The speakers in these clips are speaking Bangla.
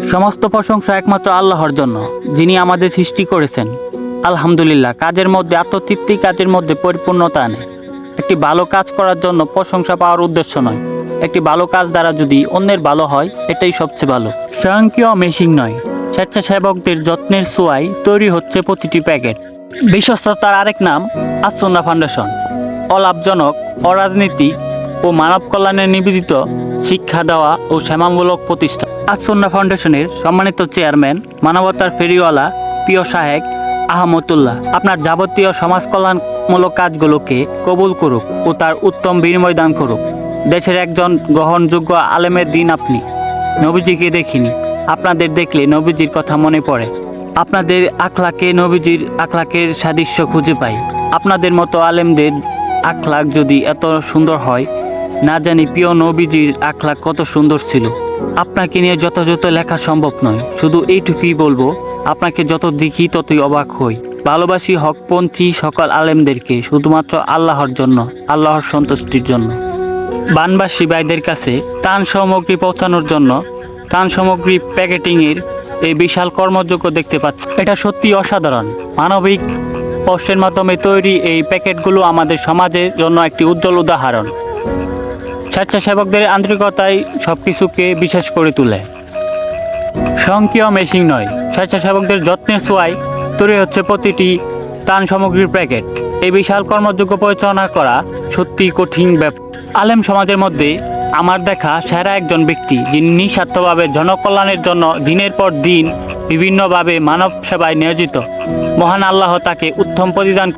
সমস্ত প্রশংসা একমাত্র আল্লাহর জন্য, যিনি আমাদের সৃষ্টি করেছেন। আলহামদুলিল্লাহ। কাজের মধ্যে আত্মতৃপ্তি, কাজের মধ্যে পরিপূর্ণতা আনে। একটি ভালো কাজ করার জন্য প্রশংসা পাওয়ার উদ্দেশ্য নয়, একটি ভালো কাজ দ্বারা যদি অন্যের ভালো হয়, এটাই সবচেয়ে ভালো। স্বয়ংক্রিয় মেশিন নয়, স্বেচ্ছাসেবকদের যত্নের ছোঁয়ায় তৈরি হচ্ছে প্রতিটি প্যাকেট। বিশ্বস্ততার আরেক নাম আস-সুন্নাহ ফাউন্ডেশন। অলাভজনক, অরাজনীতিক ও মানব কল্যাণে নিবেদিত শিক্ষা দেওয়া ও সেবামূলক প্রতিষ্ঠান। আস-সুন্নাহ ফাউন্ডেশনের সম্মানিত চেয়ারম্যান, মানবতার ফেরিওয়ালা প্রিয় শাহেক আহমদুল্লাহ আপনার যাবতীয় সমাজ কল্যাণমূলক কাজগুলোকে কবুল করুক ও তার উত্তম বিনিময় দান করুক। দেশের একজন গ্রহণযোগ্য আলেমের দিন আপনি। নবীজিকে দেখিনি, আপনাদের দেখলে নবীজির কথা মনে পড়ে। আপনাদের আখলাকে নবীজির আখলাকের সাদৃশ্য খুঁজে পাই। আপনাদের মতো আলেমদের আখলাক যদি এত সুন্দর হয়, না জানি প্রিয় নবীজির আখলাক কত সুন্দর ছিল। আপনাকে নিয়ে যথাযথ লেখা সম্ভব নয়, শুধু এইটুকুই বলবো, আপনাকে যত দেখি ততই অবাক হই। ভালোবাসি হকপন্থী সকল আলেমদেরকে শুধুমাত্র আল্লাহর জন্য, আল্লাহর সন্তুষ্টির জন্য। বানবাসী ভাইদের কাছে ত্রাণ সামগ্রী পৌঁছানোর জন্য ত্রাণ সামগ্রী প্যাকেটিংয়ের এই বিশাল কর্মযজ্ঞ দেখতে পাচ্ছি। এটা সত্যি অসাধারণ। মানবিক কষ্টের মাধ্যমে তৈরি এই প্যাকেটগুলো আমাদের সমাজের জন্য একটি উজ্জ্বল উদাহরণ। স্বেচ্ছাসেবকদের আন্তরিকতাই সবকিছুকে বিশেষ করে তোলে। স্বয়ংক্রিয় মেশিন নয়, স্বেচ্ছাসেবকদের যত্নের ছোঁয়ায় তৈরি হচ্ছে প্রতিটি ত্রাণ সামগ্রীর প্যাকেট। এই বিশাল কর্মযজ্ঞ পরিচালনা করা সত্যি কঠিন ব্যাপার। আলেম সমাজের মধ্যে আমার দেখা সেরা একজন ব্যক্তি, যিনি নিঃস্বার্থভাবে জনকল্যাণের জন্য দিনের পর দিন বিভিন্নভাবে মানব সেবায় নিয়োজিত। মহান আল্লাহ তাকে উত্তম প্রতিদান।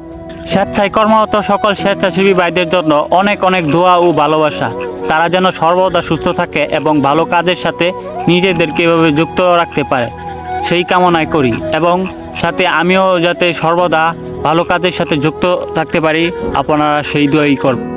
স্বেচ্ছায় কর্মরত সকল স্বেচ্ছাসেবী ভাইদের জন্য অনেক অনেক দোয়া ও ভালোবাসা। তারা যেন সর্বদা সুস্থ থাকে এবং ভালো কাজের সাথে নিজেদেরকে এভাবে যুক্ত রাখতে পারে, সেই কামনাই করি। এবং সাথে আমিও যাতে সর্বদা ভালো কাজের সাথে যুক্ত থাকতে পারি, আপনারা সেই দোয়াই করবেন।